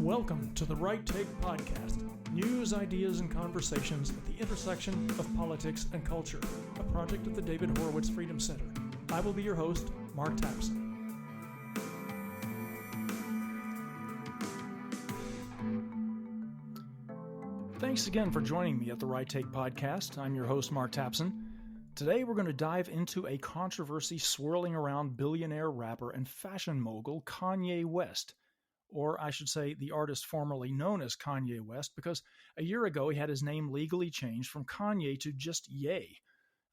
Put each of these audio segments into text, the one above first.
Welcome to the Right Take Podcast, news, ideas, and conversations at the intersection of politics and culture, a project of the David Horowitz Freedom Center. I will be your host, Mark Tapson. Thanks again for joining me at the Right Take Podcast. I'm your host, Mark Tapson. Today we're going to dive into a controversy swirling around billionaire rapper and fashion mogul Kanye West. Or I should say the artist formerly known as Kanye West, because a year ago he had his name legally changed from Kanye to just Ye.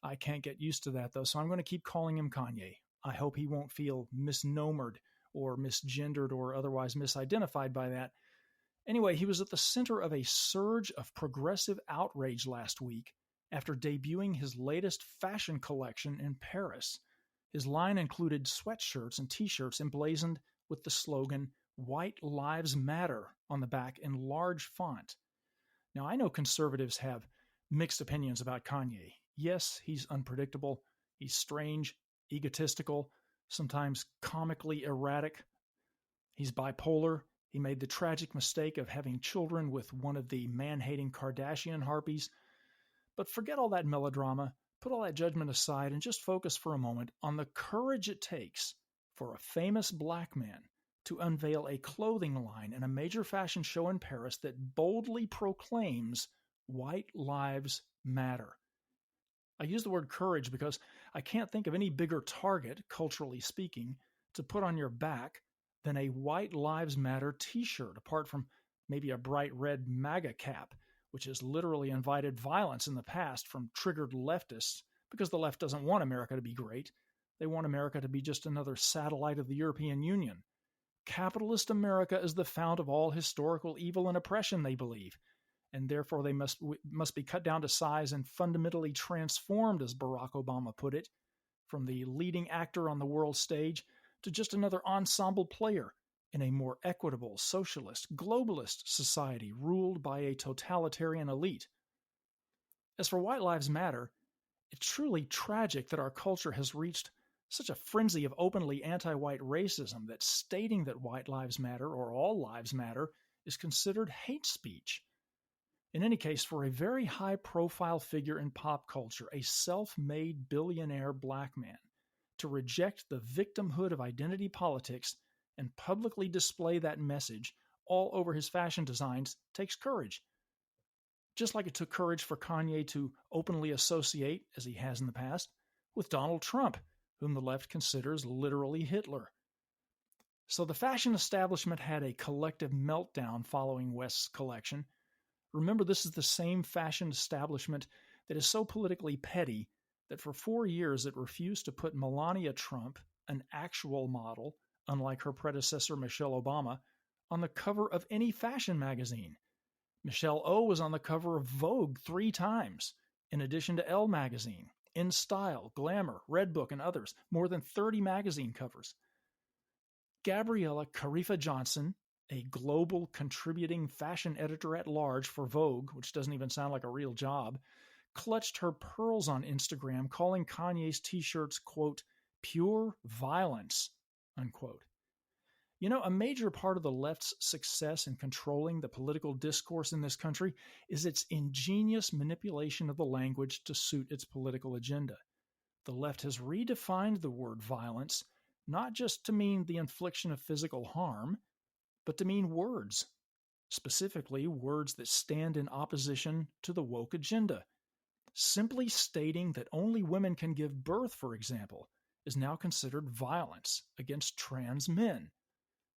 I can't get used to that though, so I'm going to keep calling him Kanye. I hope he won't feel misnomered or misgendered or otherwise misidentified by that. Anyway, he was at the center of a surge of progressive outrage last week after debuting his latest fashion collection in Paris. His line included sweatshirts and t-shirts emblazoned with the slogan, "White Lives Matter" on the back in large font. Now, I know conservatives have mixed opinions about Kanye. Yes, he's unpredictable, he's strange, egotistical, sometimes comically erratic. He's bipolar. He made the tragic mistake of having children with one of the man-hating Kardashian harpies. But forget all that melodrama, put all that judgment aside, and just focus for a moment on the courage it takes for a famous black man to unveil a clothing line in a major fashion show in Paris that boldly proclaims white lives matter. I use the word courage because I can't think of any bigger target, culturally speaking, to put on your back than a white lives matter t-shirt, apart from maybe a bright red MAGA cap, which has literally invited violence in the past from triggered leftists because the left doesn't want America to be great. They want America to be just another satellite of the European Union. Capitalist America is the fount of all historical evil and oppression, they believe, and therefore they must be cut down to size and fundamentally transformed, as Barack Obama put it, from the leading actor on the world stage to just another ensemble player in a more equitable, socialist, globalist society ruled by a totalitarian elite. As for White Lives Matter, it's truly tragic that our culture has reached such a frenzy of openly anti-white racism that stating that white lives matter or all lives matter is considered hate speech. In any case, for a very high-profile figure in pop culture, a self-made billionaire black man, to reject the victimhood of identity politics and publicly display that message all over his fashion designs takes courage. Just like it took courage for Kanye to openly associate, as he has in the past, with Donald Trump, whom the left considers literally Hitler. So the fashion establishment had a collective meltdown following West's collection. Remember, this is the same fashion establishment that is so politically petty that for 4 years it refused to put Melania Trump, an actual model, unlike her predecessor Michelle Obama, on the cover of any fashion magazine. Michelle O was on the cover of Vogue 3 times, in addition to Elle magazine, In Style, Glamour, Redbook, and others, more than 30 magazine covers. Gabriella Carifa-Johnson, a global contributing fashion editor-at-large for Vogue, which doesn't even sound like a real job, clutched her pearls on Instagram, calling Kanye's t-shirts, quote, pure violence, unquote. You know, a major part of the left's success in controlling the political discourse in this country is its ingenious manipulation of the language to suit its political agenda. The left has redefined the word violence, not just to mean the infliction of physical harm, but to mean words, specifically words that stand in opposition to the woke agenda. Simply stating that only women can give birth, for example, is now considered violence against trans men.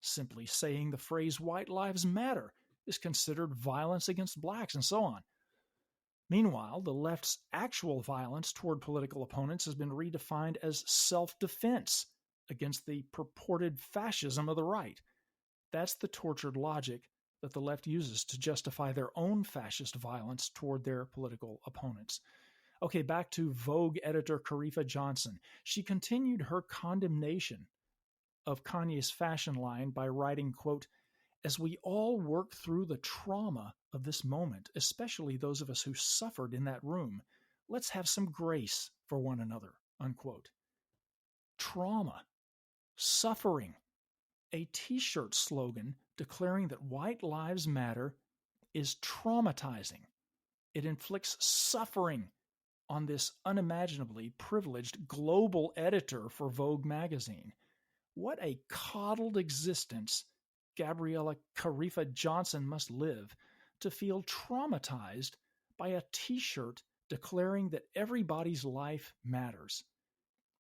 Simply saying the phrase "white lives matter" is considered violence against blacks, and so on. Meanwhile, the left's actual violence toward political opponents has been redefined as self-defense against the purported fascism of the right. That's the tortured logic that the left uses to justify their own fascist violence toward their political opponents. Okay, back to Vogue editor Carifa-Johnson. She continued her condemnation of Kanye's fashion line by writing, quote, "As we all work through the trauma of this moment, especially those of us who suffered in that room, let's have some grace for one another," unquote. Trauma, suffering. A t-shirt slogan declaring that white lives matter is traumatizing. It inflicts suffering on this unimaginably privileged global editor for Vogue magazine. What a coddled existence Gabriella Carifa Johnson must live to feel traumatized by a t-shirt declaring that everybody's life matters.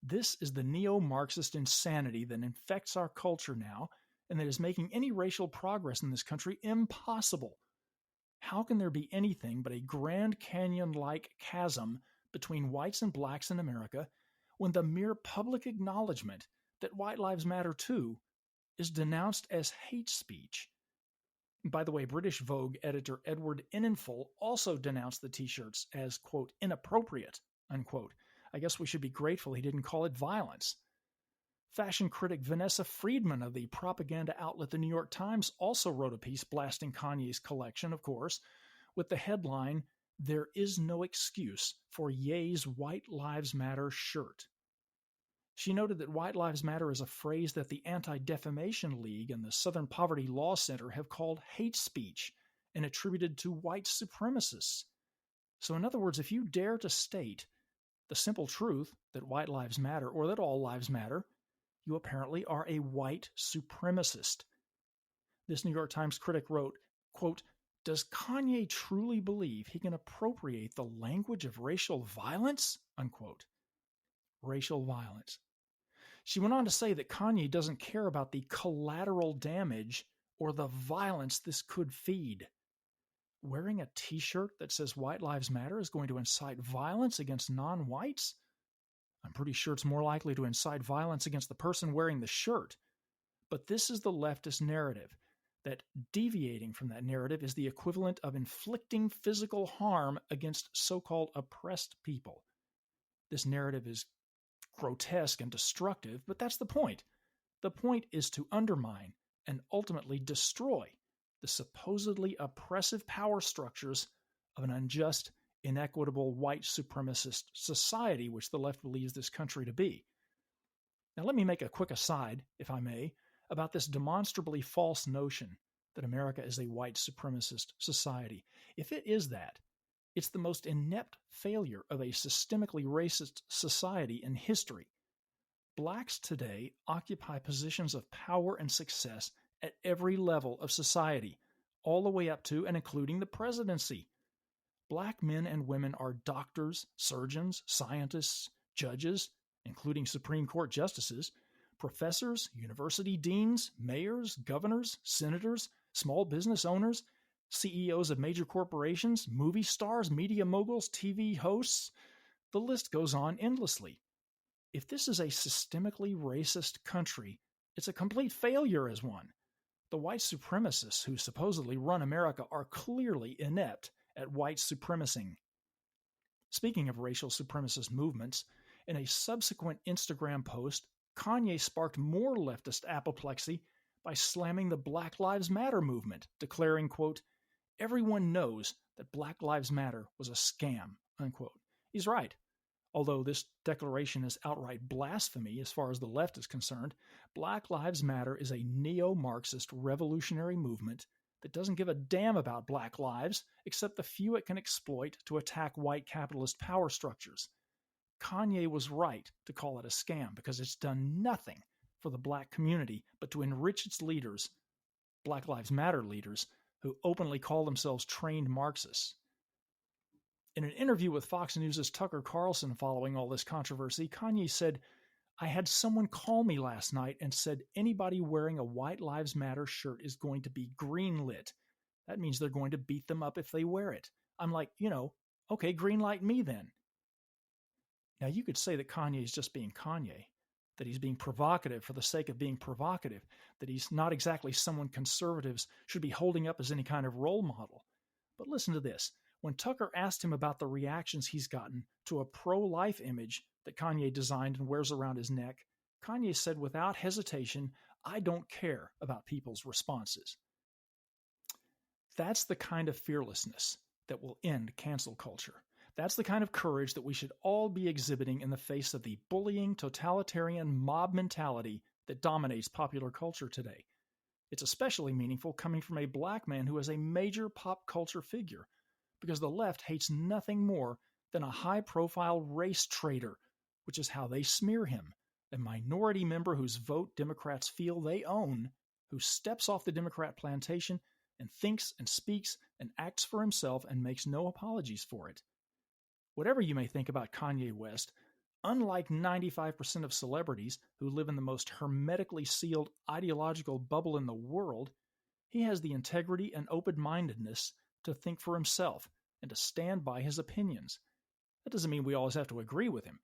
This is the neo-Marxist insanity that infects our culture now and that is making any racial progress in this country impossible. How can there be anything but a Grand Canyon-like chasm between whites and blacks in America when the mere public acknowledgement that white lives matter too is denounced as hate speech? By the way, British Vogue editor Edward Enninful also denounced the t-shirts as, quote, inappropriate, unquote. I guess we should be grateful he didn't call it violence. Fashion critic Vanessa Friedman of the propaganda outlet The New York Times also wrote a piece blasting Kanye's collection, of course, with the headline, "There is no excuse for Ye's White Lives Matter shirt." She noted that White Lives Matter is a phrase that the Anti-Defamation League and the Southern Poverty Law Center have called hate speech and attributed to white supremacists. So in other words, if you dare to state the simple truth that white lives matter or that all lives matter, you apparently are a white supremacist. This New York Times critic wrote, quote, "Does Kanye truly believe he can appropriate the language of racial violence?" Unquote. Racial violence. She went on to say that Kanye doesn't care about the collateral damage or the violence this could feed. Wearing a t-shirt that says White Lives Matter is going to incite violence against non-whites? I'm pretty sure it's more likely to incite violence against the person wearing the shirt. But this is the leftist narrative, that deviating from that narrative is the equivalent of inflicting physical harm against so-called oppressed people. This narrative is grotesque and destructive, but that's the point. The point is to undermine and ultimately destroy the supposedly oppressive power structures of an unjust, inequitable, white supremacist society which the left believes this country to be. Now let me make a quick aside, if I may, about this demonstrably false notion that America is a white supremacist society. If it is that, it's the most inept failure of a systemically racist society in history. Blacks today occupy positions of power and success at every level of society, all the way up to and including the presidency. Black men and women are doctors, surgeons, scientists, judges, including Supreme Court justices, professors, university deans, mayors, governors, senators, small business owners, CEOs of major corporations, movie stars, media moguls, TV hosts. The list goes on endlessly. If this is a systemically racist country, it's a complete failure as one. The white supremacists who supposedly run America are clearly inept at white supremacy. Speaking of racial supremacist movements, in a subsequent Instagram post, Kanye sparked more leftist apoplexy by slamming the Black Lives Matter movement, declaring, quote, "Everyone knows that Black Lives Matter was a scam," unquote. He's right. Although this declaration is outright blasphemy as far as the left is concerned, Black Lives Matter is a neo-Marxist revolutionary movement that doesn't give a damn about black lives except the few it can exploit to attack white capitalist power structures. Kanye was right to call it a scam because it's done nothing for the black community but to enrich its leaders, Black Lives Matter leaders, who openly call themselves trained Marxists. In an interview with Fox News' Tucker Carlson following all this controversy, Kanye said, "I had someone call me last night and said anybody wearing a White Lives Matter shirt is going to be greenlit. That means they're going to beat them up if they wear it. I'm like, okay, greenlight me then." Now you could say that Kanye is just being Kanye, that he's being provocative for the sake of being provocative, that he's not exactly someone conservatives should be holding up as any kind of role model. But listen to this. When Tucker asked him about the reactions he's gotten to a pro-life image that Kanye designed and wears around his neck, Kanye said without hesitation, "I don't care about people's responses." That's the kind of fearlessness that will end cancel culture. That's the kind of courage that we should all be exhibiting in the face of the bullying, totalitarian mob mentality that dominates popular culture today. It's especially meaningful coming from a black man who is a major pop culture figure, because the left hates nothing more than a high-profile race traitor, which is how they smear him, a minority member whose vote Democrats feel they own, who steps off the Democrat plantation and thinks and speaks and acts for himself and makes no apologies for it. Whatever you may think about Kanye West, unlike 95% of celebrities who live in the most hermetically sealed ideological bubble in the world, he has the integrity and open-mindedness to think for himself and to stand by his opinions. That doesn't mean we always have to agree with him,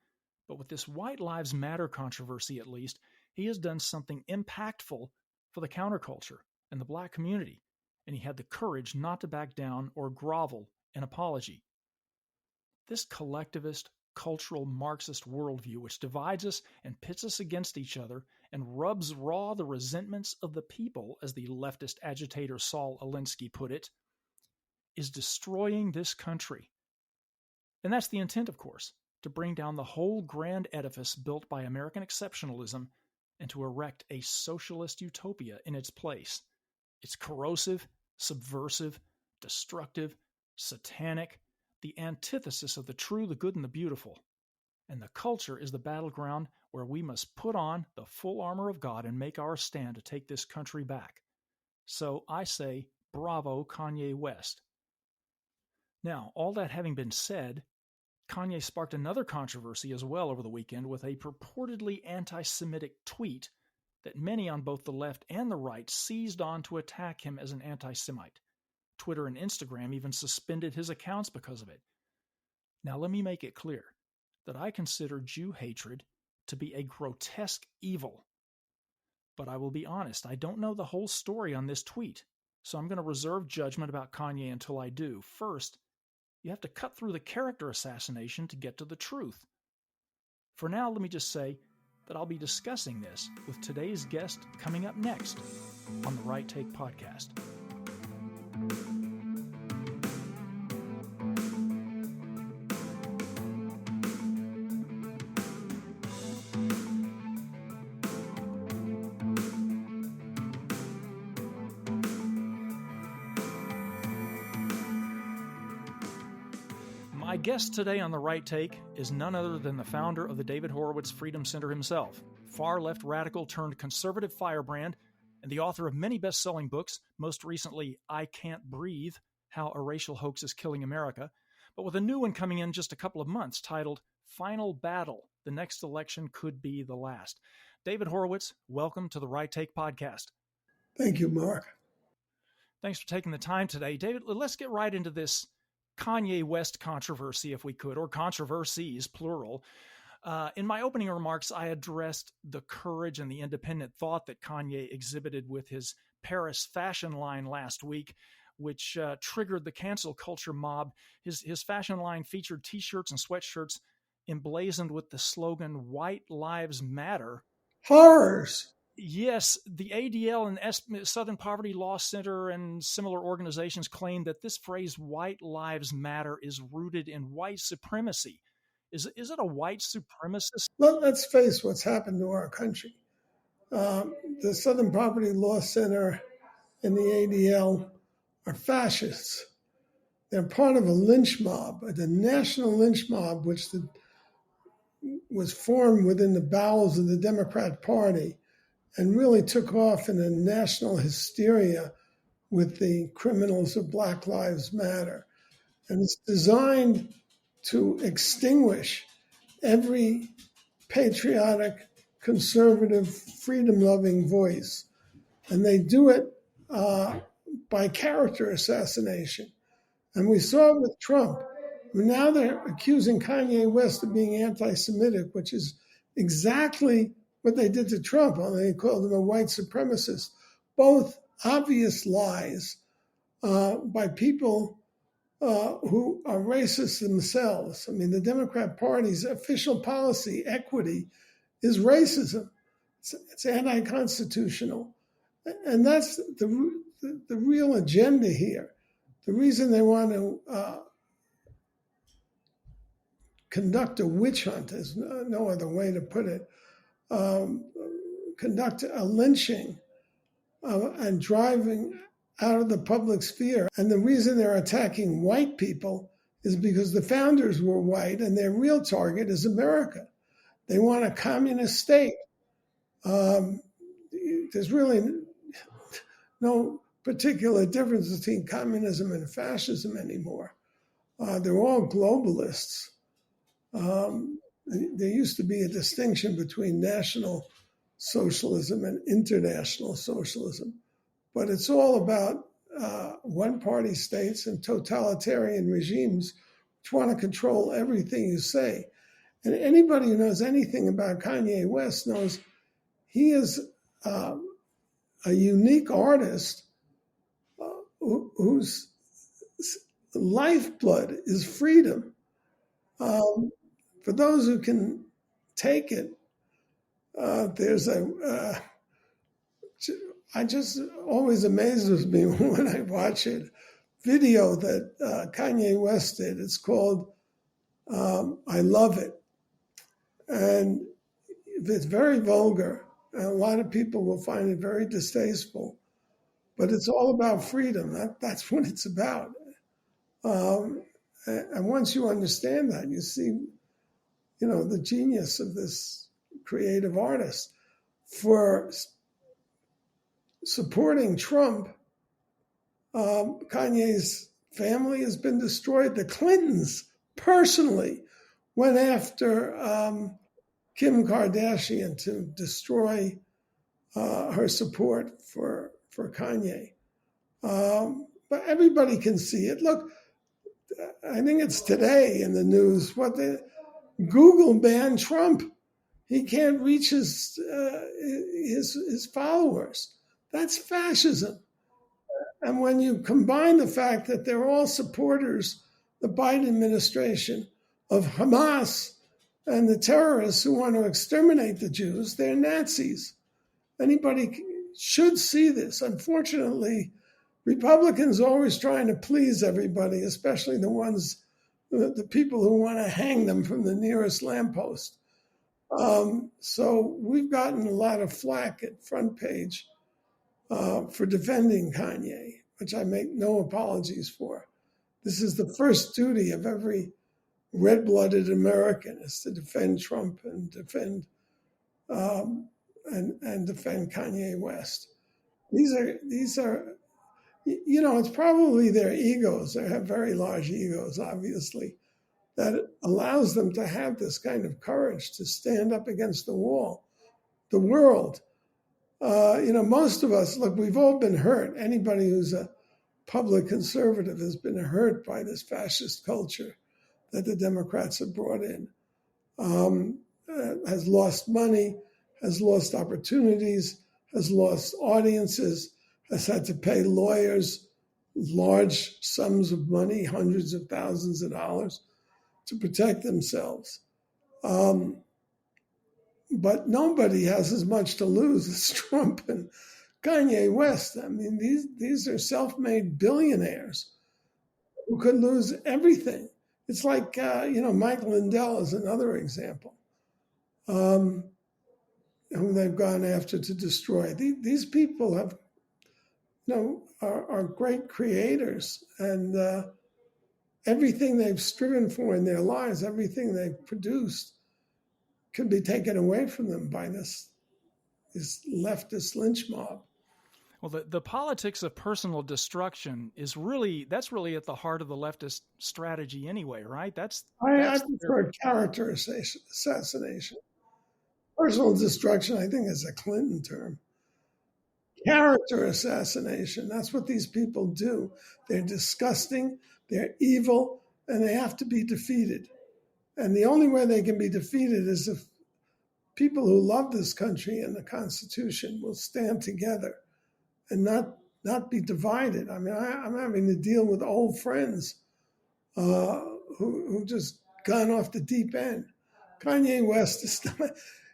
but with this White Lives Matter controversy at least, he has done something impactful for the counterculture and the black community, and he had the courage not to back down or grovel in apology. This collectivist, cultural Marxist worldview, which divides us and pits us against each other and rubs raw the resentments of the people, as the leftist agitator Saul Alinsky put it, is destroying this country. And that's the intent, of course, to bring down the whole grand edifice built by American exceptionalism and to erect a socialist utopia in its place. It's corrosive, subversive, destructive, satanic, the antithesis of the true, the good, and the beautiful. And the culture is the battleground where we must put on the full armor of God and make our stand to take this country back. So I say, bravo, Kanye West. Now, all that having been said, Kanye sparked another controversy as well over the weekend with a purportedly anti-Semitic tweet that many on both the left and the right seized on to attack him as an anti-Semite. Twitter and Instagram even suspended his accounts because of it. Now, let me make it clear that I consider Jew hatred to be a grotesque evil. But I will be honest, I don't know the whole story on this tweet, so I'm going to reserve judgment about Kanye until I do. First, you have to cut through the character assassination to get to the truth. For now, let me just say that I'll be discussing this with today's guest coming up next on the Right Take podcast. My guest today on The Right Take is none other than the founder of the David Horowitz Freedom Center himself, far-left radical turned conservative firebrand, and the author of many best-selling books, most recently I Can't Breathe, How a Racial Hoax is Killing America, but with a new one coming in just a couple of months titled Final Battle, The Next Election Could Be the Last. David Horowitz, welcome to the Right Take podcast. Thank you, Mark. Thanks for taking the time today. David, let's get right into this Kanye West controversy, if we could, or controversies, plural. In my opening remarks, I addressed the courage and the independent thought that Kanye exhibited with his Paris fashion line last week, which triggered the cancel culture mob. His fashion line featured T-shirts and sweatshirts emblazoned with the slogan, White Lives Matter. Horrors. Yes, the ADL and Southern Poverty Law Center and similar organizations claim that this phrase, White Lives Matter, is rooted in white supremacy. Is it a white supremacist? Well, let's face what's happened to our country. The Southern Poverty Law Center and the ADL are fascists. They're part of a lynch mob, the national lynch mob, which was formed within the bowels of the Democrat Party and really took off in a national hysteria with the criminals of Black Lives Matter. And it's designed to extinguish every patriotic, conservative, freedom-loving voice. And they do it by character assassination. And we saw it with Trump. Now they're accusing Kanye West of being anti-Semitic, which is exactly what they did to Trump. They called him a white supremacist. Both obvious lies by people who are racist themselves. I mean, the Democrat Party's official policy, equity, is racism. It's anti-constitutional. And that's the real agenda here. The reason they want to conduct a witch hunt, is no other way to put it, conduct a lynching and driving out of the public sphere. And the reason they're attacking white people is because the founders were white and their real target is America. They want a communist state. There's really no particular difference between communism and fascism anymore. They're all globalists. There used to be a distinction between national socialism and international socialism, but it's all about one-party states and totalitarian regimes which want to control everything you say. And anybody who knows anything about Kanye West knows he is a unique artist whose lifeblood is freedom. For those who can take it, there's I just always amazes me when I watch it. Video that Kanye West did. It's called I Love It. And it's very vulgar. And a lot of people will find it very distasteful. But it's all about freedom. That's what it's about. And once you understand that, you see, the genius of this creative artist. For supporting Trump, Kanye's family has been destroyed. The Clintons personally went after Kim Kardashian to destroy her support for Kanye. But everybody can see it. Look, I think it's today in the news, Google banned Trump. He can't reach his followers. That's fascism. And when you combine the fact that they're all supporters, the Biden administration, of Hamas and the terrorists who want to exterminate the Jews, they're Nazis. Anybody should see this. Unfortunately, Republicans are always trying to please everybody, especially the people who want to hang them from the nearest lamppost. So we've gotten a lot of flack at Front Page for defending Kanye, which I make no apologies for. This is the first duty of every red-blooded American, is to defend Trump and defend defend Kanye West. These are, it's probably their egos. They have very large egos, obviously, that allows them to have this kind of courage to stand up against the world. Most of us, look, we've all been hurt. Anybody who's a public conservative has been hurt by this fascist culture that the Democrats have brought in, has lost money, has lost opportunities, has lost audiences, has had to pay lawyers large sums of money, hundreds of thousands of dollars, to protect themselves. But nobody has as much to lose as Trump and Kanye West. I mean, these are self-made billionaires who could lose everything. It's like, Mike Lindell is another example, who they've gone after to destroy. These people have, are great creators, and everything they've striven for in their lives, everything they've produced, can be taken away from them by this leftist lynch mob. Well, the politics of personal destruction that's really at the heart of the leftist strategy anyway, right? I prefer character assassination. Personal destruction, I think, is a Clinton term. Character assassination, that's what these people do. They're disgusting, they're evil, and they have to be defeated. And the only way they can be defeated is if people who love this country and the Constitution will stand together and not be divided. I mean, I'm having to deal with old friends who just gone off the deep end. Kanye West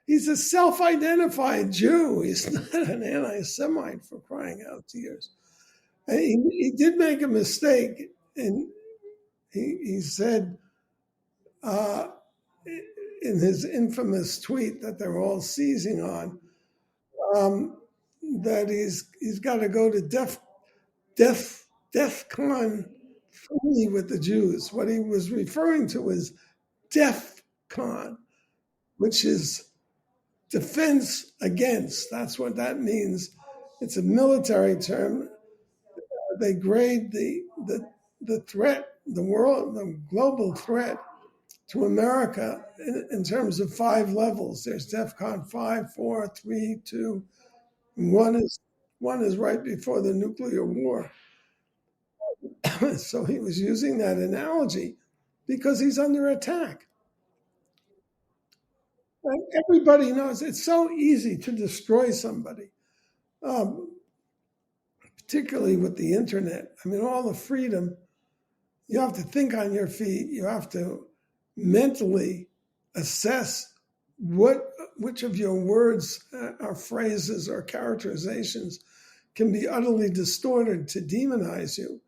he's a self-identified Jew. He's not an anti-Semite, for crying out tears. And he did make a mistake, and he said in his infamous tweet that they're all seizing on, um, that he's got to go to DEFCON 3 with the Jews. What he was referring to is DEFCON, which is defense against. That's what that means. It's a military term. They grade the threat, the global threat to America in terms of 5 levels. There's DEFCON 5, 4, 3, 2. One is right before the nuclear war. So he was using that analogy because he's under attack. And everybody knows it's so easy to destroy somebody, particularly with the internet. I mean, all the freedom, you have to think on your feet. You have to mentally assess which of your words or phrases or characterizations can be utterly distorted to demonize you.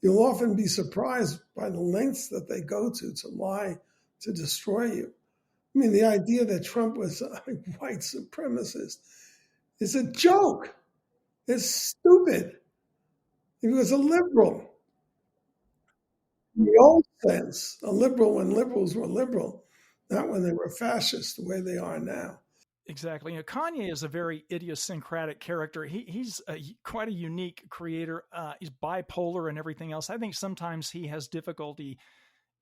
You'll often be surprised by the lengths that they go to lie, to destroy you. I mean, the idea that Trump was a white supremacist is a joke. It's stupid. He was a liberal. In the old sense, a liberal when liberals were liberal, not when they were fascist the way they are now. Exactly. Kanye is a very idiosyncratic character. He's quite a unique creator. He's bipolar and everything else. I think sometimes he has difficulty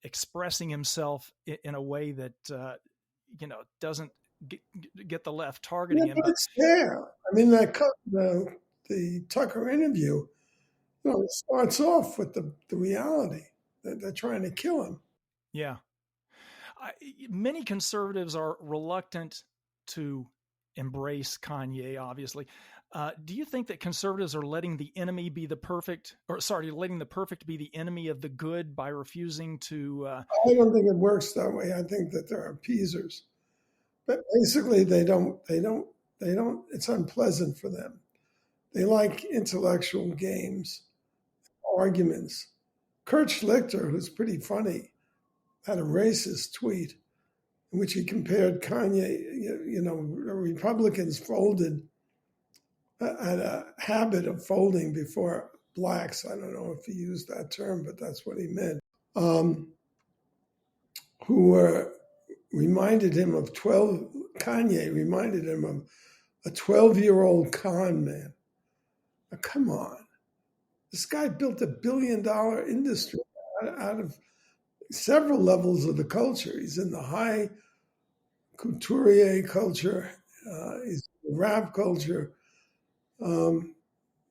expressing himself in a way that doesn't get the left targeting him. But it's there. I mean, the Tucker interview, it starts off with the reality that they're trying to kill him. Yeah. Many conservatives are reluctant to embrace Kanye, obviously. Do you think that conservatives are letting the perfect be the enemy of the good by refusing to? I don't think it works that way. I think that there are appeasers, but basically they don't. It's unpleasant for them. They like intellectual games, arguments. Kurt Schlichter, who's pretty funny, had a racist tweet in which he compared Kanye, Republicans had a habit of folding before blacks. I don't know if he used that term, but that's what he meant. Kanye reminded him of a 12-year-old con man. Now, come on. This guy built $1 billion industry out of several levels of the culture. He's in the high couturier culture. He's in the rap culture.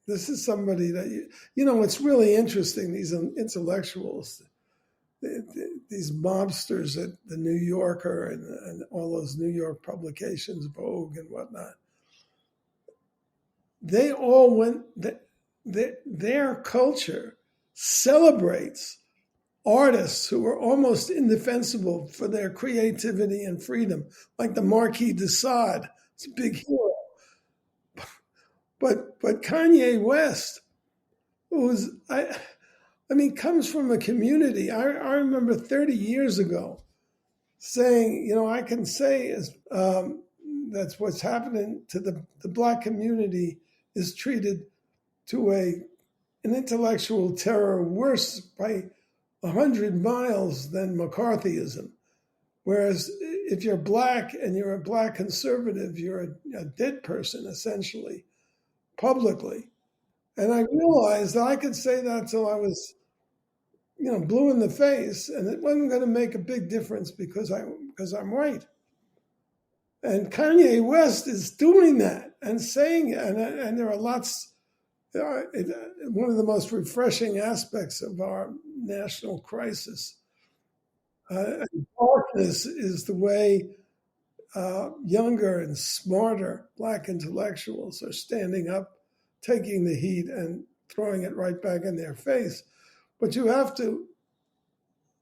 This is somebody that, it's really interesting, these intellectuals, these mobsters at the New Yorker and all those New York publications, Vogue and whatnot. They all their culture celebrates artists who are almost indefensible for their creativity and freedom, like the Marquis de Sade. It's a big hero. But Kanye West, comes from a community. I remember 30 years ago saying, I can say that's what's happening to the Black community is treated to an intellectual terror worse by 100 miles than McCarthyism. Whereas if you're Black and you're a Black conservative, you're a dead person, essentially, publicly. And I realized that I could say that till I was, blue in the face, and it wasn't going to make a big difference because I'm white. And Kanye West is doing that and saying it, and there are lots. One of the most refreshing aspects of our national crisis, darkness, is the way younger and smarter Black intellectuals are standing up, taking the heat and throwing it right back in their face. But you have to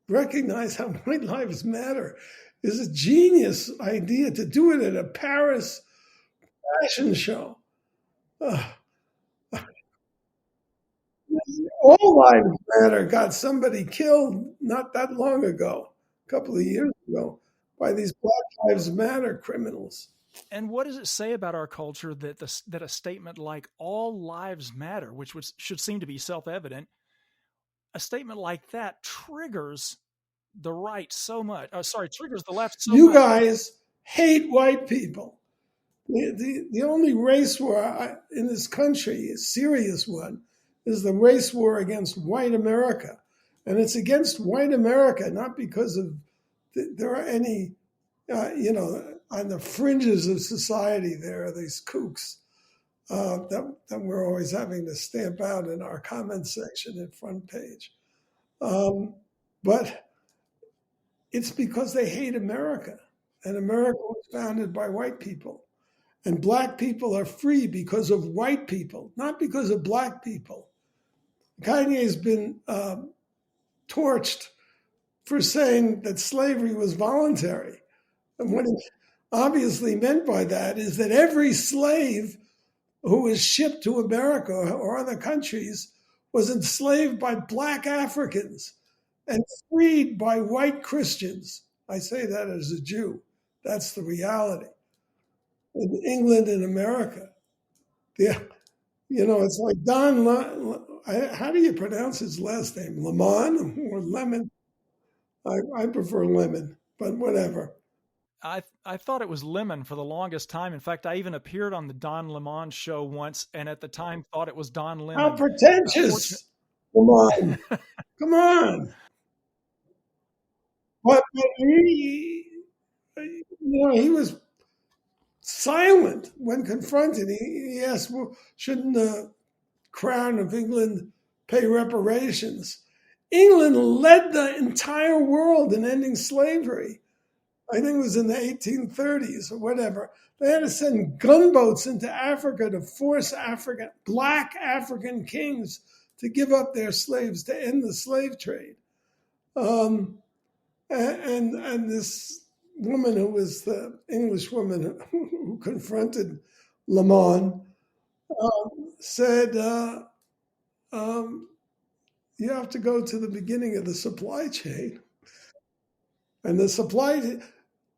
recognize how White Lives Matter is a genius idea to do it at a Paris fashion show. All Lives Matter got somebody killed not that long ago, a couple of years ago, by these Black Lives Matter criminals. And what does it say about our culture that that a statement like "all lives matter," which should seem to be self-evident, a statement like that triggers the right so much? Triggers the left so You much. guys hate white people. The only race war in this country, a serious one, is the race war against white America. And it's against white America, not because of there are any, on the fringes of society, there are these kooks that we're always having to stamp out in our comment section and front page. But it's because they hate America. And America was founded by white people. And black people are free because of white people, not because of black people. Kanye's been torched for saying that slavery was voluntary. And what he obviously meant by that is that every slave who was shipped to America or other countries was enslaved by black Africans and freed by white Christians. I say that as a Jew. That's the reality. In England and America. Yeah, it's like how do you pronounce his last name? Lemon or Lemon? I prefer Lemon, but whatever. I thought it was Lemon for the longest time. In fact, I even appeared on the Don Lemon show once, and at the time thought it was Don Lemon. How pretentious! Lemon, come on. But he was silent when confronted. He asked, well, shouldn't the Crown of England pay reparations? England led the entire world in ending slavery. I think it was in the 1830s or whatever. They had to send gunboats into Africa to force black African kings to give up their slaves to end the slave trade. And this woman who was the English woman who confronted Lemon said, you have to go to the beginning of the supply chain. And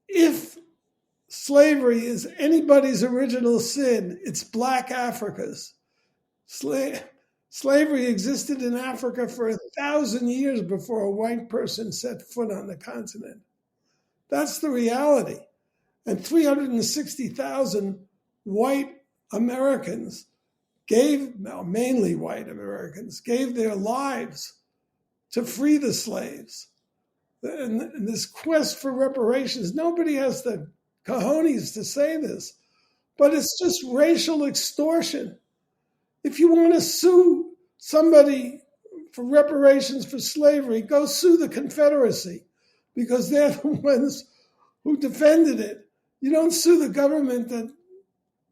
if slavery is anybody's original sin, it's black Africa's. Slavery existed in Africa for 1,000 years before a white person set foot on the continent. That's the reality. And 360,000 white Americans mainly white Americans, gave their lives to free the slaves. And this quest for reparations, nobody has the cojones to say this, but it's just racial extortion. If you want to sue somebody for reparations for slavery, go sue the Confederacy because they're the ones who defended it. You don't sue the government that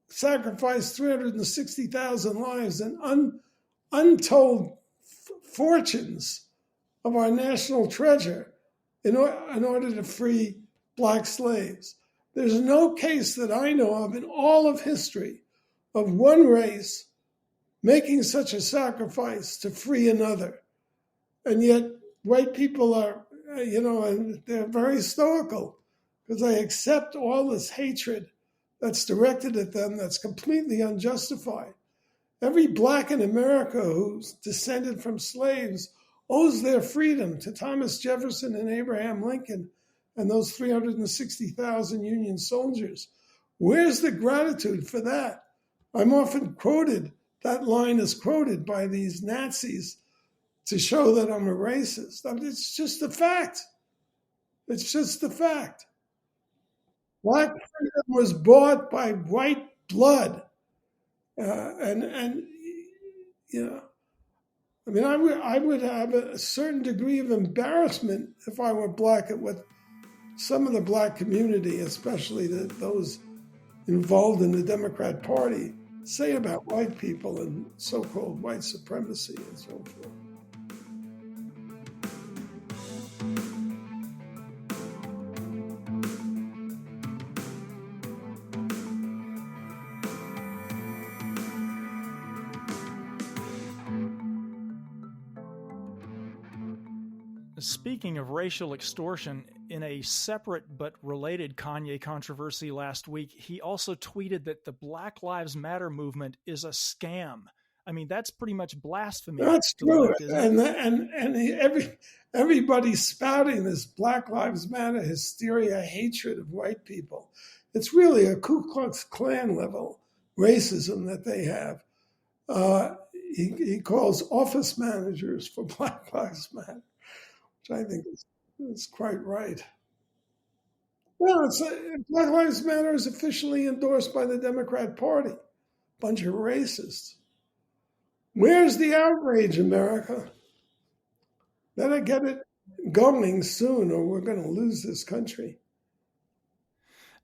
sacrificed 360,000 lives and untold fortunes of our national treasure in order to free black slaves. There's no case that I know of in all of history of one race making such a sacrifice to free another. And yet white people are, and they're very stoical because they accept all this hatred that's directed at them that's completely unjustified. Every black in America who's descended from slaves owes their freedom to Thomas Jefferson and Abraham Lincoln and those 360,000 Union soldiers. Where's the gratitude for that? I'm often quoted, that line is quoted by these Nazis to show that I'm a racist. It's just a fact. It's just a fact. Black freedom was bought by white blood. I would have a certain degree of embarrassment if I were black at what some of the black community, especially those involved in the Democrat Party, say about white people and so-called white supremacy and so forth. Speaking of racial extortion, in a separate but related Kanye controversy last week, he also tweeted that the Black Lives Matter movement is a scam. I mean, that's pretty much blasphemy. That's to the true. left, isn't it? And everybody's spouting this Black Lives Matter hysteria, hatred of white people. It's really a Ku Klux Klan level racism that they have. He calls office managers for Black Lives Matter, which I think is quite right. Well, Black Lives Matter is officially endorsed by the Democrat Party. Bunch of racists. Where's the outrage, America? Better get it going soon or we're going to lose this country.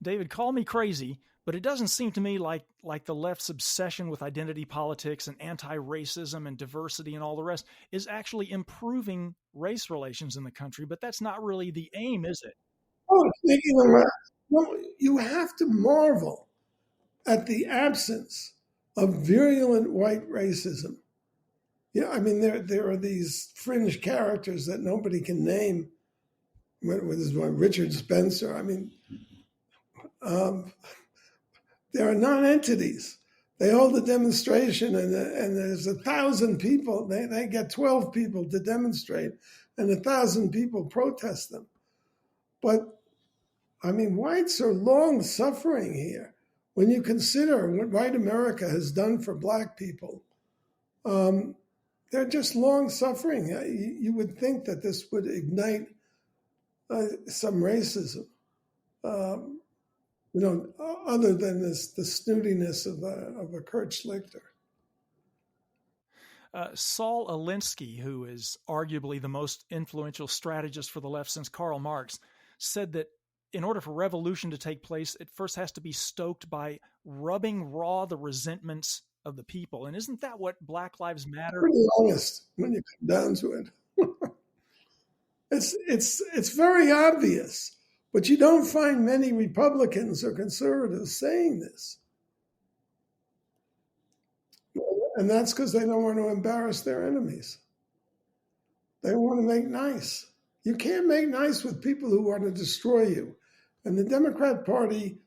David, call me crazy, but it doesn't seem to me like the left's obsession with identity politics and anti-racism and diversity and all the rest is actually improving race relations in the country. But that's not really the aim, is it? Oh, thinking about well, you have to marvel at the absence of virulent white racism. Yeah, I mean, there are these fringe characters that nobody can name. What is one? Richard Spencer. I mean, there are non-entities. They hold a demonstration, and there's 1,000 people. They get 12 people to demonstrate, and 1,000 people protest them. But I mean, whites are long suffering here. When you consider what white America has done for black people, they're just long suffering. You would think that this would ignite some racism, other than the snootiness of a Kurt Schlichter. Saul Alinsky, who is arguably the most influential strategist for the left since Karl Marx, said that in order for revolution to take place, it first has to be stoked by rubbing raw the resentments of the people. And isn't that what Black Lives Matter? Pretty honest when you come down to it. It's very obvious, but you don't find many Republicans or conservatives saying this. And that's because they don't want to embarrass their enemies. They want to make nice. You can't make nice with people who want to destroy you. And the Democrat Party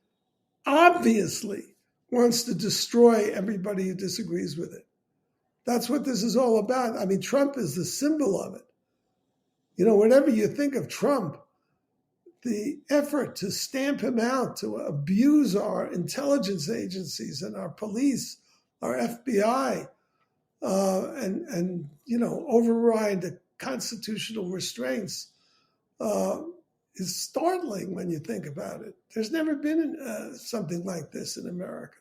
obviously wants to destroy everybody who disagrees with it. That's what this is all about. I mean, Trump is the symbol of it. You know, whatever you think of Trump, the effort to stamp him out, to abuse our intelligence agencies and our police, our FBI, and override the constitutional restraints is startling when you think about it. There's never been something like this in America.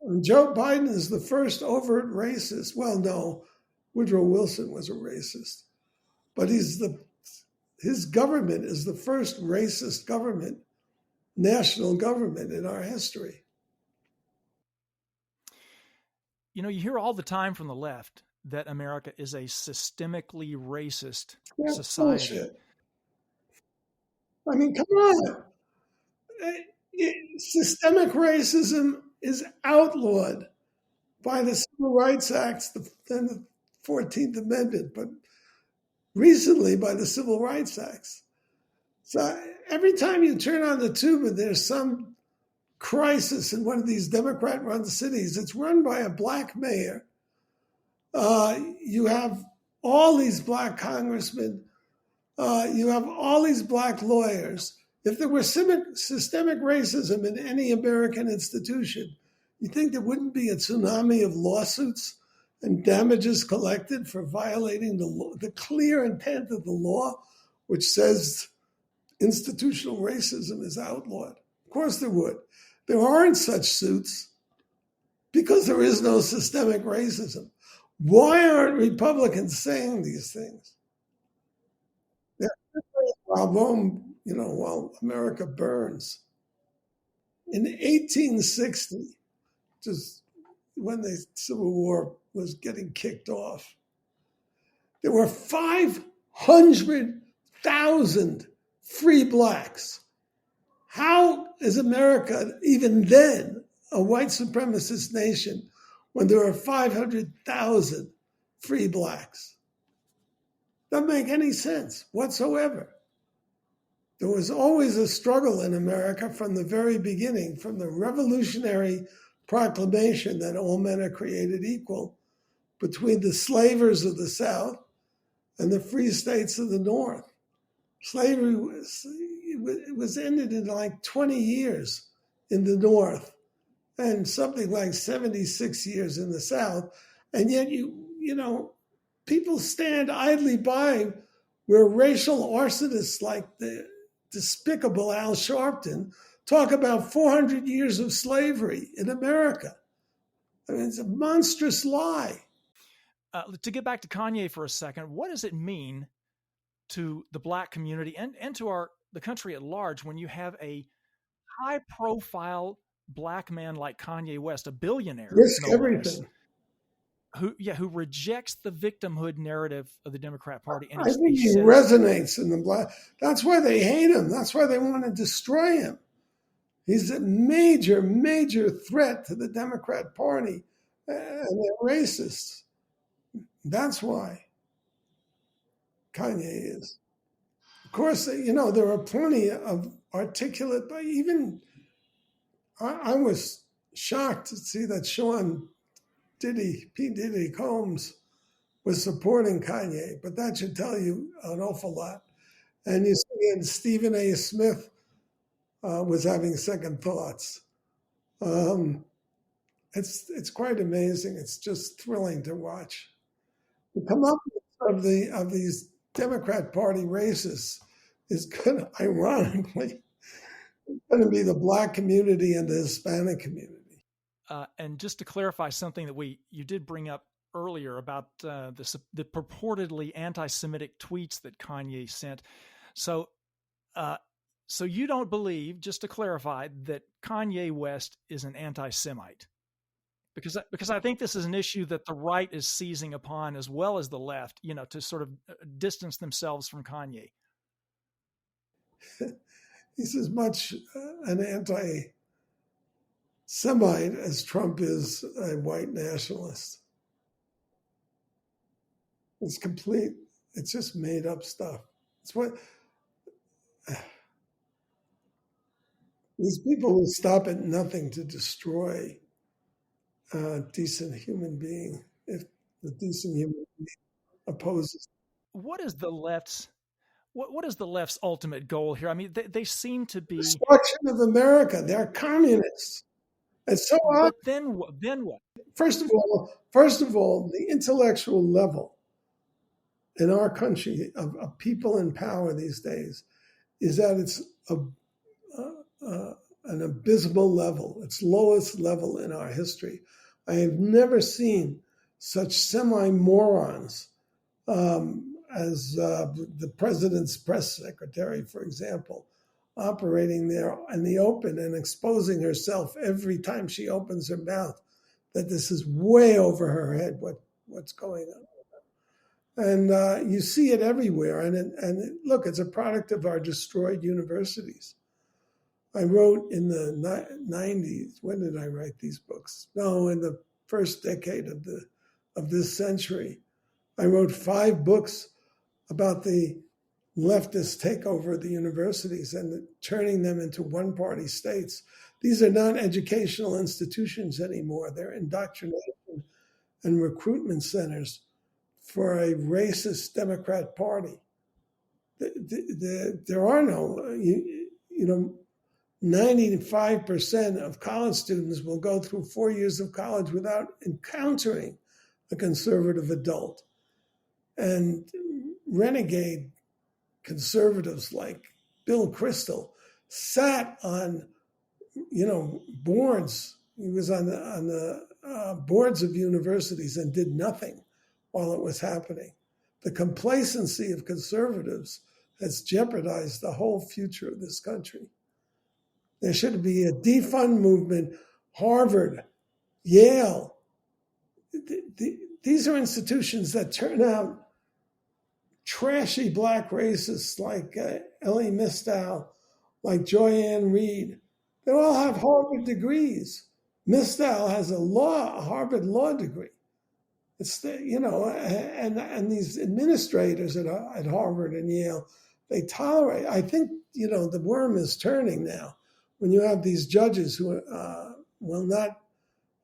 And Joe Biden is the first overt racist. Well, no, Woodrow Wilson was a racist, but his government is the first racist government, national government in our history. You know, you hear all the time from the left that America is a systemically racist society. Bullshit. I mean, come on. Systemic racism is outlawed by the Civil Rights Act and the 14th Amendment, but recently by the Civil Rights Acts. So every time you turn on the tube and there's some crisis in one of these Democrat-run cities, it's run by a black mayor. You have all these black congressmen. You have all these black lawyers. If there were systemic racism in any American institution, you think there wouldn't be a tsunami of lawsuits and damages collected for violating the clear intent of the law, which says institutional racism is outlawed? Of course there would. There aren't such suits because there is no systemic racism. Why aren't Republicans saying these things? While America burns. In 1860, just when the Civil War was getting kicked off, there were 500,000 free blacks. How is America, even then, a white supremacist nation when there are 500,000 free blacks? Doesn't make any sense whatsoever. There was always a struggle in America from the very beginning, from the Revolutionary Proclamation that all men are created equal, between the slavers of the South and the free states of the North. Slavery was ended in like 20 years in the North and something like 76 years in the South. And yet, people stand idly by where racial arsonists like the despicable Al Sharpton talk about 400 years of slavery in America. I mean, it's a monstrous lie. To get back to Kanye for a second, what does it mean to the Black community and to the country at large when you have a high-profile Black man like Kanye West, a billionaire, risk everything, who rejects the victimhood narrative of the Democrat Party? And I think he resonates in the Black. That's why they hate him. That's why they want to destroy him. He's a major, major threat to the Democrat Party, and they're racists. That's why Kanye is. Of course, there are plenty of articulate, but even I was shocked to see that P. Diddy Combs was supporting Kanye, but that should tell you an awful lot. And you see, and Stephen A. Smith was having second thoughts. It's quite amazing. It's just thrilling to watch. The comeuppance of these Democrat Party racists is going to, ironically, going to be the Black community and the Hispanic community. And just to clarify something that you did bring up earlier about the purportedly anti-Semitic tweets that Kanye sent. So you don't believe, just to clarify, that Kanye West is an anti-Semite? Because I think this is an issue that the right is seizing upon as well as the left, to sort of distance themselves from Kanye. He's as much an anti-Semite as Trump is a white nationalist. It's complete. It's just made up stuff. It's what these people will stop at nothing to destroy a decent human being if the decent human being opposes. What is the left's ultimate goal here? I mean, they seem to be destruction of America. They're communists. And so but then what? First of all, the intellectual level in our country of people in power these days is at its an abysmal level, its lowest level in our history. I have never seen such semi-morons as the president's press secretary, for example, operating there in the open and exposing herself every time she opens her mouth, that this is way over her head, what's going on. And you see it everywhere. And look, it's a product of our destroyed universities. I wrote in the 90s. When did I write these books? No, in the first decade of this century. I wrote 5 books about the leftist takeover of the universities and turning them into one-party states. These are not educational institutions anymore. They're indoctrination and recruitment centers for a racist Democrat Party. There are no, 95% of college students will go through 4 years of college without encountering a conservative adult. And renegade conservatives like Bill Kristol sat on, boards. He was on the boards of universities and did nothing while it was happening. The complacency of conservatives has jeopardized the whole future of this country. There should be a defund movement. Harvard, Yale. These are institutions that turn out trashy Black racists like Elie Mystal, like Joyanne Reed. They all have Harvard degrees. Mystal has a Harvard law degree. It's and these administrators at Harvard and Yale, they tolerate. I think the worm is turning now. When you have these judges who will not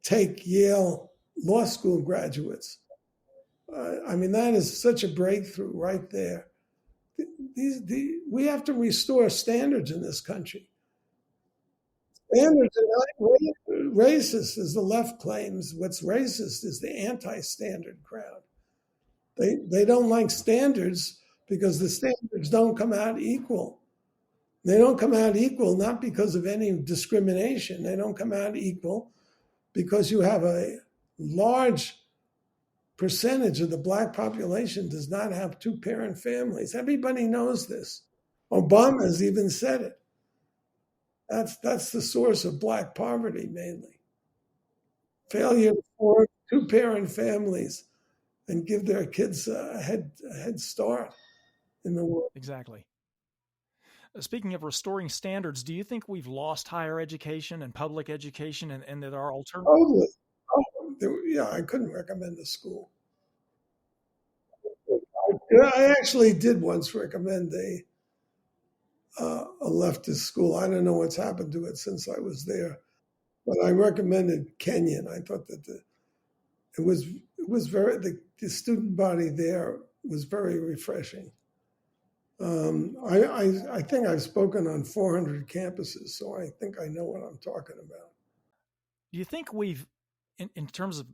take Yale law school graduates, that is such a breakthrough right there. We have to restore standards in this country. Standards are not racist, as the left claims. What's racist is the anti-standard crowd. They don't like standards because the standards don't come out equal. They don't come out equal not because of any discrimination. They don't come out equal because you have a large percentage of the black population does not have two-parent families. Everybody knows this. Obama has even said it. That's the source of black poverty mainly. Failure for two-parent families and give their kids a head start in the world. Exactly. Speaking of restoring standards, do you think we've lost higher education and public education and that our alternative? Totally. Yeah, I couldn't recommend a school. I actually did once recommend a leftist school. I don't know what's happened to it since I was there, but I recommended Kenyon. I thought that it was very the student body there was very refreshing. I think I've spoken on 400 campuses, so I think I know what I'm talking about. Do you think we've, in terms of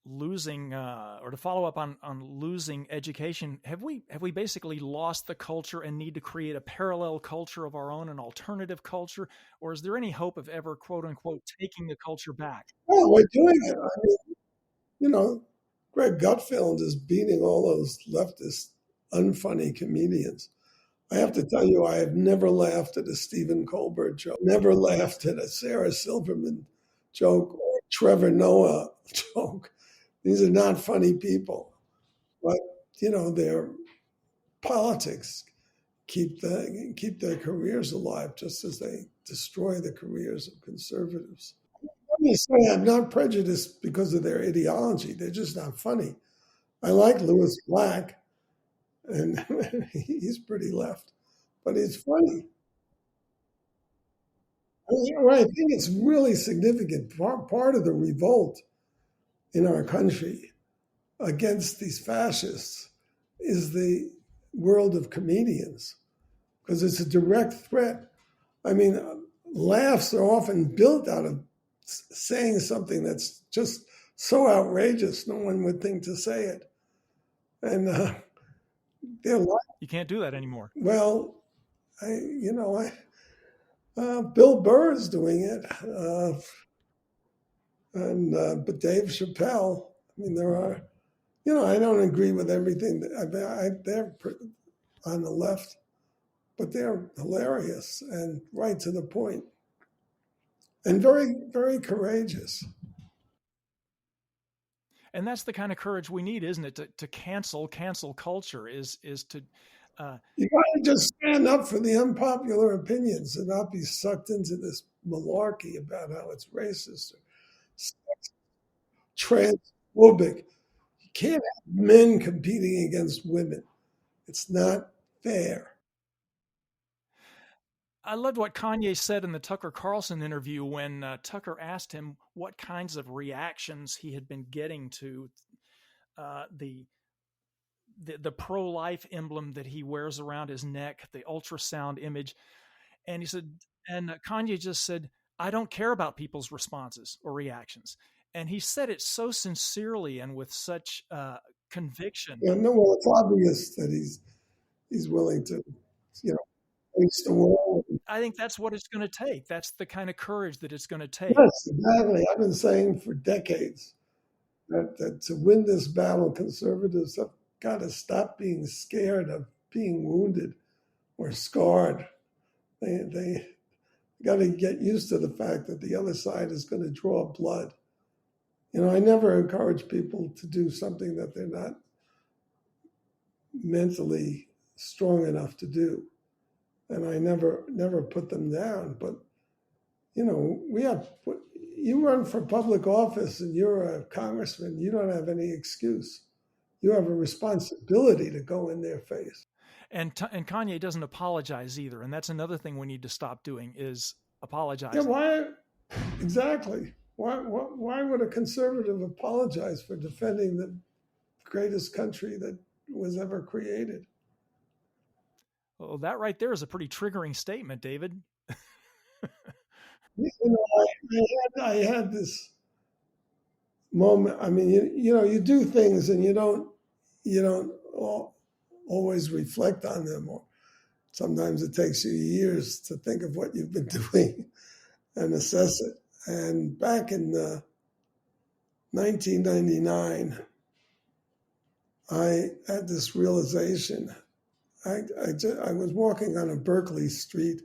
losing, or to follow up on losing education, have we basically lost the culture and need to create a parallel culture of our own, an alternative culture, or is there any hope of ever, quote unquote, taking the culture back? Well, we're doing it. I mean, Greg Gutfeld is beating all those leftist, unfunny comedians. I have to tell you, I have never laughed at a Stephen Colbert joke, never laughed at a Sarah Silverman joke or Trevor Noah joke. These are not funny people, but their politics keep their careers alive, just as they destroy the careers of conservatives. Let me say, I'm not prejudiced because of their ideology. They're just not funny. I like Louis Black, and he's pretty left, but he's funny. I think it's really significant. Part of the revolt in our country against these fascists is the world of comedians, because it's a direct threat. I mean, laughs are often built out of saying something that's just so outrageous no one would think to say it. And you can't do that anymore. Well, Bill Burr is doing it, but Dave Chappelle. I mean, there are, I don't agree with everything. They're on the left, but they're hilarious and right to the point, and very, very courageous. And that's the kind of courage we need, isn't it? To cancel culture is to. You got to just stand up for the unpopular opinions and not be sucked into this malarkey about how it's racist or transphobic. You can't have men competing against women. It's not fair. I loved what Kanye said in the Tucker Carlson interview when Tucker asked him what kinds of reactions he had been getting to the pro-life emblem that he wears around his neck, the ultrasound image. And he said, and Kanye just said, I don't care about people's responses or reactions. And he said it so sincerely and with such conviction. Yeah, no, well, it's obvious that he's willing to, face the world. I think that's what it's going to take. That's the kind of courage that it's going to take. Yes, exactly. I've been saying for decades that to win this battle, conservatives have got to stop being scared of being wounded or scarred. They got to get used to the fact that the other side is going to draw blood. I never encourage people to do something that they're not mentally strong enough to do. And I never put them down. But, you run for public office and you're a congressman, you don't have any excuse. You have a responsibility to go in their face. And Kanye doesn't apologize either. And that's another thing we need to stop doing is apologize. Yeah, why? Exactly. Why would a conservative apologize for defending the greatest country that was ever created? Well, that right there is a pretty triggering statement, David. I had this moment. I mean, you do things and you don't always reflect on them, or sometimes it takes you years to think of what you've been doing and assess it. And back in 1999, I had this realization. I was walking on a Berkeley street,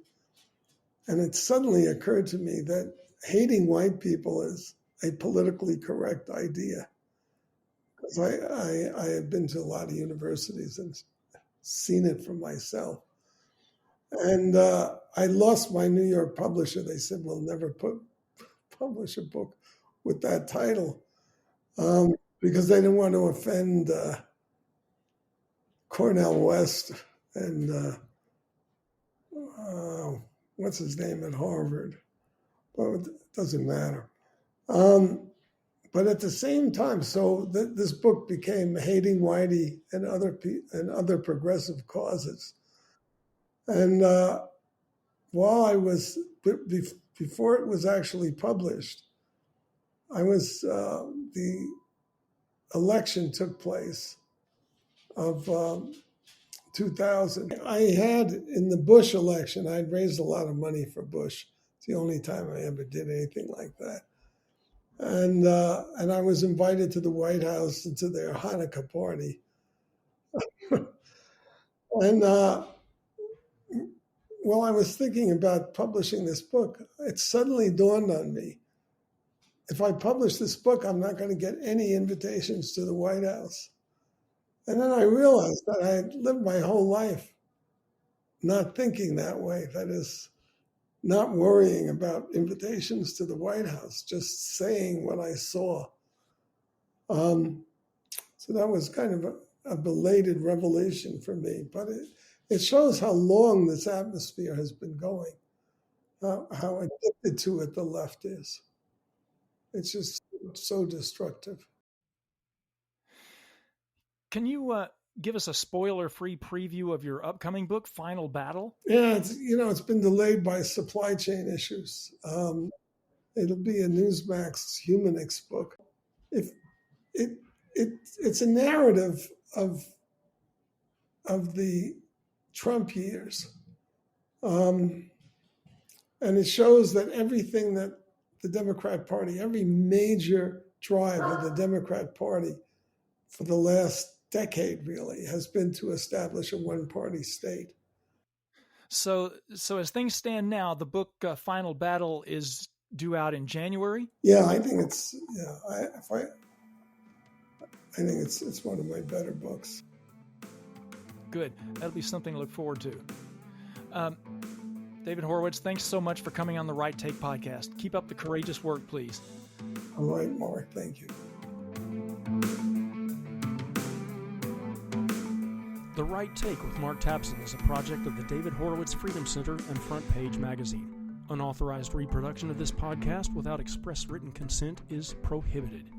and it suddenly occurred to me that hating white people is a politically correct idea. Because I had been to a lot of universities and seen it for myself. And I lost my New York publisher. They said, we'll never publish a book with that title because they didn't want to offend Cornel West and what's his name at Harvard. Well, it doesn't matter. But at the same time, so this book became Hating Whitey and other progressive causes. And while I was, before it was actually published, the election took place of 2000. I had, in the Bush election, I'd raised a lot of money for Bush. It's the only time I ever did anything like that. And I was invited to the White House and to their Hanukkah party. And while I was thinking about publishing this book, it suddenly dawned on me, if I publish this book, I'm not going to get any invitations to the White House. And then I realized that I had lived my whole life not thinking that way. That is, not worrying about invitations to the White House, just saying what I saw. So that was kind of a belated revelation for me, but it shows how long this atmosphere has been going, how addicted to it the left is. It's just so destructive. Can you give us a spoiler-free preview of your upcoming book, Final Battle? Yeah, it's been delayed by supply chain issues. It'll be a Newsmax Humanix book. It's a narrative of the Trump years, and it shows that everything that the Democrat Party, every major drive of the Democrat Party for the last decade really has been to establish a one-party state. So as things stand now, the book Final Battle is due out in January? Yeah, I think it's I think it's one of my better books. Good. That'll be something to look forward to. David Horowitz, thanks so much for coming on the Right Take podcast. Keep up the courageous work, please. All right, Mark. Thank you. The Right Take with Mark Tapson is a project of the David Horowitz Freedom Center and Front Page Magazine. Unauthorized reproduction of this podcast without express written consent is prohibited.